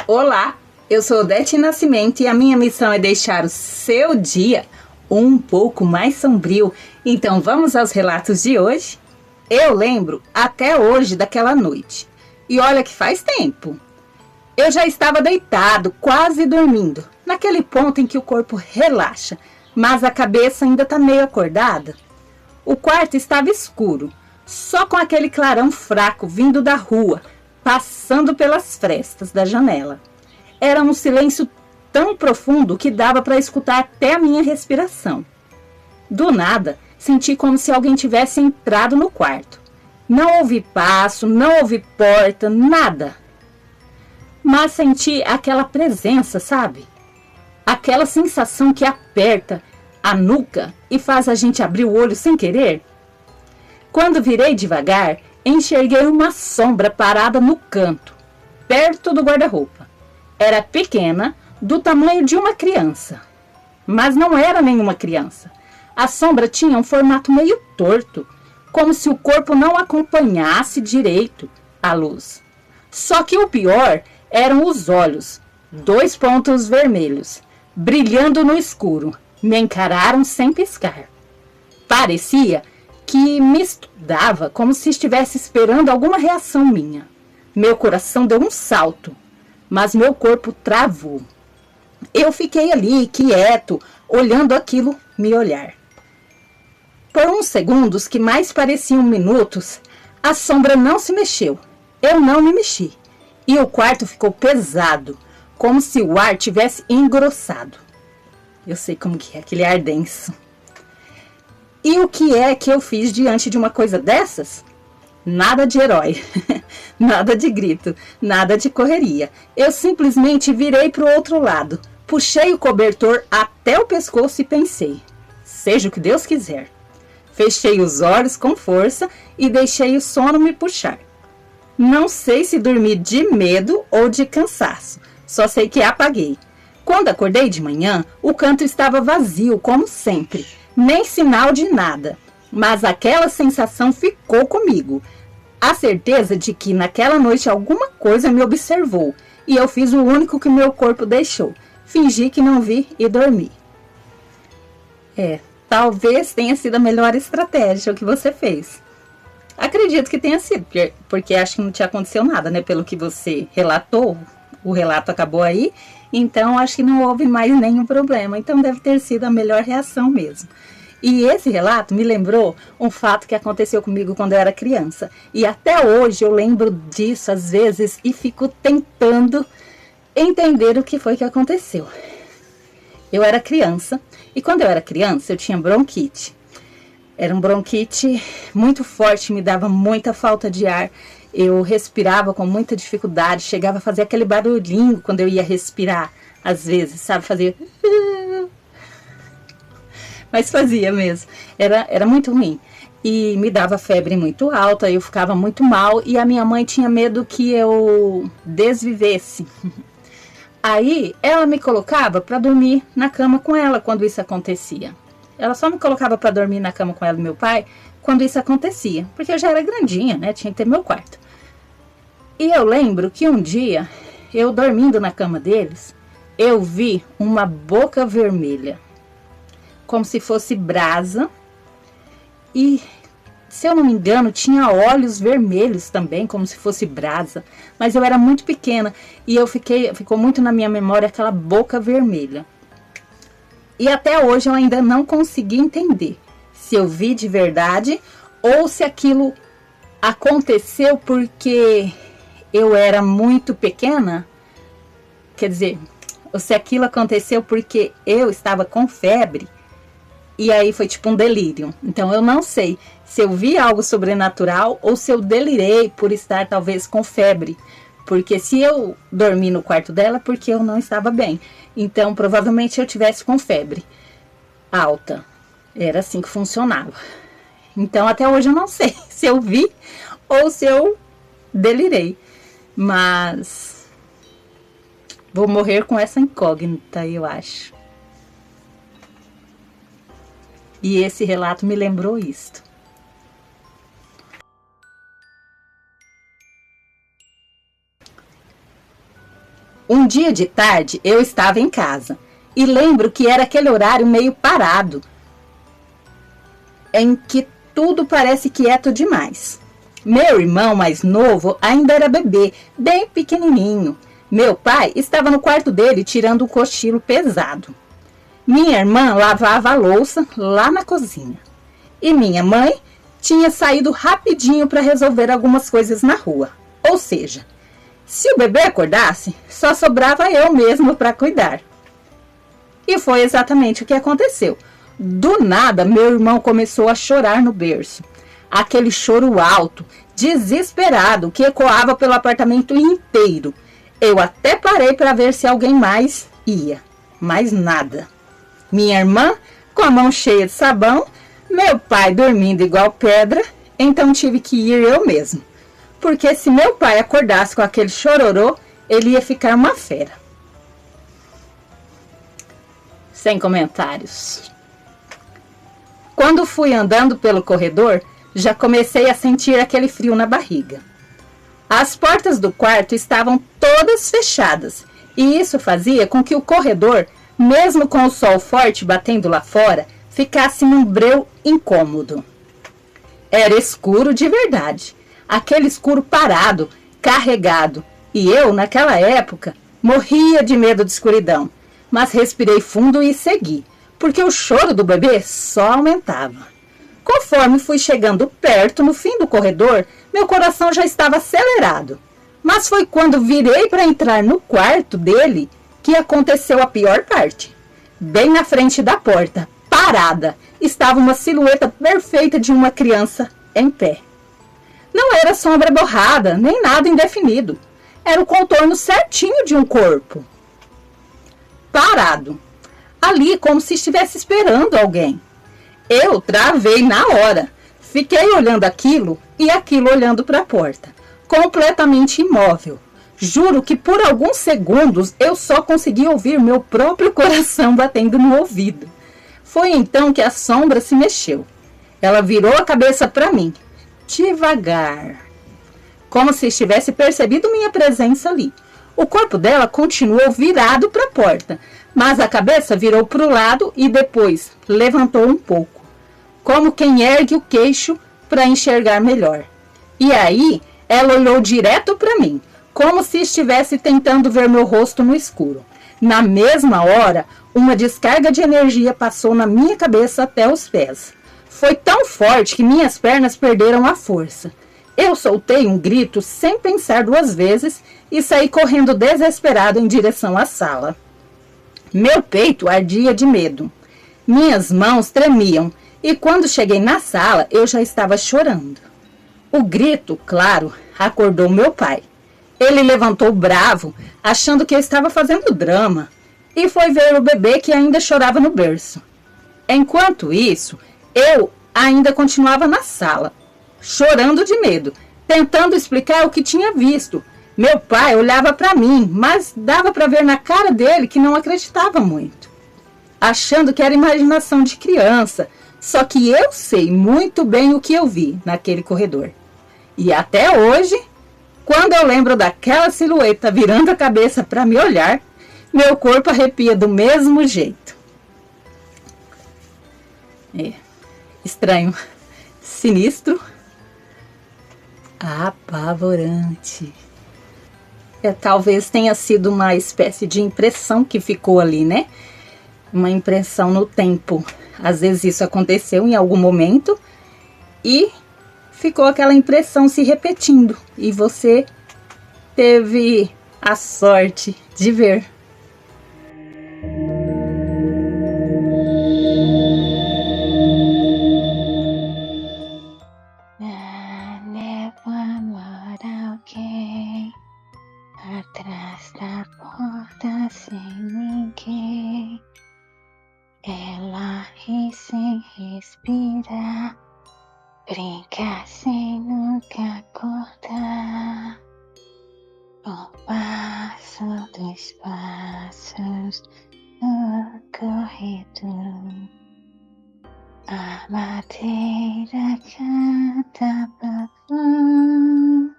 Olá, eu sou Odete Nascimento e a minha missão é deixar o seu dia um pouco mais sombrio. Então vamos aos relatos de hoje? Eu lembro até hoje daquela noite. E olha que faz tempo. Eu já estava deitado, quase dormindo, naquele ponto em que o corpo relaxa, mas a cabeça ainda está meio acordada. O quarto estava escuro, só com aquele clarão fraco vindo da rua, passando pelas frestas da janela. Era um silêncio tão profundo que dava para escutar até a minha respiração. Do nada, senti como se alguém tivesse entrado no quarto. Não ouvi passo, não ouvi porta, nada. Mas senti aquela presença, sabe? Aquela sensação que aperta a nuca e faz a gente abrir o olho sem querer. Quando virei devagar, enxerguei uma sombra parada no canto, perto do guarda-roupa. Era pequena, do tamanho de uma criança. Mas não era nenhuma criança. A sombra tinha um formato meio torto, como se o corpo não acompanhasse direito a luz. Só que o pior eram os olhos, 2 pontos vermelhos, brilhando no escuro. Me encararam sem piscar. Parecia que me estudava, como se estivesse esperando alguma reação minha. Meu coração deu um salto, mas meu corpo travou. Eu fiquei ali, quieto, olhando aquilo me olhar. Por uns segundos, que mais pareciam minutos, a sombra não se mexeu. Eu não me mexi. E o quarto ficou pesado, como se o ar tivesse engrossado. Eu sei como que é aquele ar denso. E o que é que eu fiz diante de uma coisa dessas? Nada de herói, nada de grito, nada de correria. Eu simplesmente virei para o outro lado, puxei o cobertor até o pescoço e pensei, seja o que Deus quiser. Fechei os olhos com força e deixei o sono me puxar. Não sei se dormi de medo ou de cansaço, só sei que apaguei. Quando acordei de manhã, o canto estava vazio, como sempre, nem sinal de nada. Mas aquela sensação ficou comigo. A certeza de que naquela noite alguma coisa me observou e eu fiz o único que meu corpo deixou. Fingi que não vi e dormi. Talvez tenha sido a melhor estratégia o que você fez. Acredito que tenha sido, porque acho que não te aconteceu nada, né? Pelo que você relatou, o relato acabou aí, então acho que não houve mais nenhum problema. Então deve ter sido a melhor reação mesmo. E esse relato me lembrou um fato que aconteceu comigo quando eu era criança. E até hoje eu lembro disso às vezes e fico tentando entender o que foi que aconteceu. Eu era criança e quando eu era criança eu tinha bronquite. Era um bronquite muito forte, me dava muita falta de ar. Eu respirava com muita dificuldade, chegava a fazer aquele barulhinho quando eu ia respirar. Às vezes, sabe, fazer... Mas fazia mesmo. Era muito ruim. E me dava febre muito alta, eu ficava muito mal e a minha mãe tinha medo que eu desvivesse. Aí ela me colocava para dormir na cama com ela quando isso acontecia. Ela só me colocava para dormir na cama com ela e meu pai quando isso acontecia, porque eu já era grandinha, né? Tinha que ter meu quarto. E eu lembro que um dia, eu dormindo na cama deles, eu vi uma boca vermelha, como se fosse brasa, e, se eu não me engano, tinha olhos vermelhos também, como se fosse brasa, mas eu era muito pequena, e ficou muito na minha memória aquela boca vermelha. E até hoje eu ainda não consegui entender se eu vi de verdade ou se aquilo aconteceu porque eu era muito pequena, quer dizer, ou se aquilo aconteceu porque eu estava com febre e aí foi tipo um delírio. Então eu não sei se eu vi algo sobrenatural ou se eu delirei por estar talvez com febre. Porque se eu dormi no quarto dela, porque eu não estava bem. Então, provavelmente eu tivesse com febre alta. Era assim que funcionava. Então, até hoje eu não sei se eu vi ou se eu delirei. Mas vou morrer com essa incógnita, eu acho. E esse relato me lembrou isto. Um dia de tarde eu estava em casa e lembro que era aquele horário meio parado, em que tudo parece quieto demais. Meu irmão mais novo ainda era bebê, bem pequenininho. Meu pai estava no quarto dele tirando um cochilo pesado. Minha irmã lavava a louça lá na cozinha. E minha mãe tinha saído rapidinho para resolver algumas coisas na rua. Ou seja, se o bebê acordasse, só sobrava eu mesmo para cuidar. E foi exatamente o que aconteceu. Do nada, meu irmão começou a chorar no berço. Aquele choro alto, desesperado, que ecoava pelo apartamento inteiro. Eu até parei para ver se alguém mais ia, mas nada. Minha irmã com a mão cheia de sabão, meu pai dormindo igual pedra, então tive que ir eu mesmo. Porque se meu pai acordasse com aquele chororô, ele ia ficar uma fera. Sem comentários. Quando fui andando pelo corredor, já comecei a sentir aquele frio na barriga. As portas do quarto estavam todas fechadas, e isso fazia com que o corredor, mesmo com o sol forte batendo lá fora, ficasse num breu incômodo. Era escuro de verdade, aquele escuro parado, carregado, e eu, naquela época, morria de medo de escuridão, mas respirei fundo e segui, porque o choro do bebê só aumentava. Conforme fui chegando perto, no fim do corredor, meu coração já estava acelerado. Mas foi quando virei para entrar no quarto dele que aconteceu a pior parte. Bem na frente da porta, parada, estava uma silhueta perfeita de uma criança em pé. Não era sombra borrada, nem nada indefinido. Era o contorno certinho de um corpo. Parado. Ali, como se estivesse esperando alguém. Eu travei na hora. Fiquei olhando aquilo e aquilo olhando para a porta. Completamente imóvel. Juro que por alguns segundos eu só consegui ouvir meu próprio coração batendo no ouvido. Foi então que a sombra se mexeu. Ela virou a cabeça para mim, devagar, como se estivesse percebido minha presença ali. O corpo dela continuou virado para a porta, mas a cabeça virou para o lado e depois levantou um pouco, como quem ergue o queixo para enxergar melhor. E aí ela olhou direto para mim, como se estivesse tentando ver meu rosto no escuro. Na mesma hora, uma descarga de energia passou na minha cabeça até os pés. Foi tão forte que minhas pernas perderam a força. Eu soltei um grito sem pensar duas vezes e saí correndo desesperado em direção à sala. Meu peito ardia de medo. Minhas mãos tremiam e quando cheguei na sala eu já estava chorando. O grito, claro, acordou meu pai. Ele levantou bravo, achando que eu estava fazendo drama, e foi ver o bebê que ainda chorava no berço. Enquanto isso, eu ainda continuava na sala, chorando de medo, tentando explicar o que tinha visto. Meu pai olhava para mim, mas dava para ver na cara dele que não acreditava muito, achando que era imaginação de criança. Só que eu sei muito bem o que eu vi naquele corredor. E até hoje, quando eu lembro daquela silhueta virando a cabeça para me olhar, meu corpo arrepia do mesmo jeito. Estranho, sinistro, apavorante. Talvez tenha sido uma espécie de impressão que ficou ali, né? Uma impressão no tempo. Às vezes isso aconteceu em algum momento e ficou aquela impressão se repetindo. E você teve a sorte de ver. Atrás da porta sem ninguém, ela ri sem respirar, brinca sem nunca acordar. Um passo, dois passos no corredor, a madeira canta babão.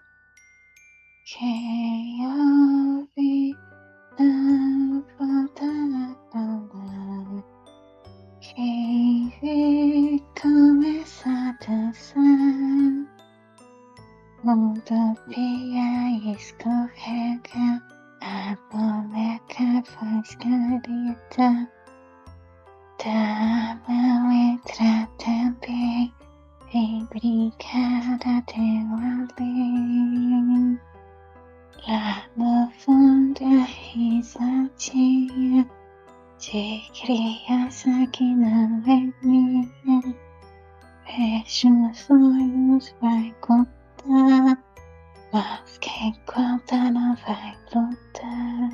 Quem ouve mais careta. Da mão trata bem, vem brincar até o além. Lá no fundo a risadinha de criança que não é minha. Fecha os olhos, vai contar, mas quem conta não vai lutar.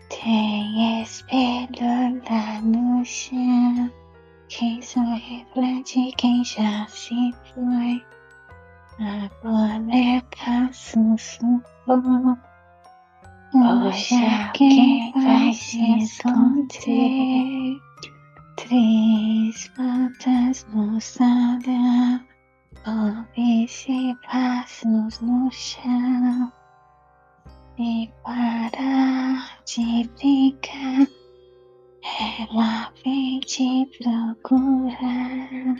Tem espelho lá no chão, que só reflete quem já se foi. A boneca sussurrou, hoje alguém vai se esconder. 3 patas no salão, ouve-se passos no chão. E parar de brincar, ela vem te procurar.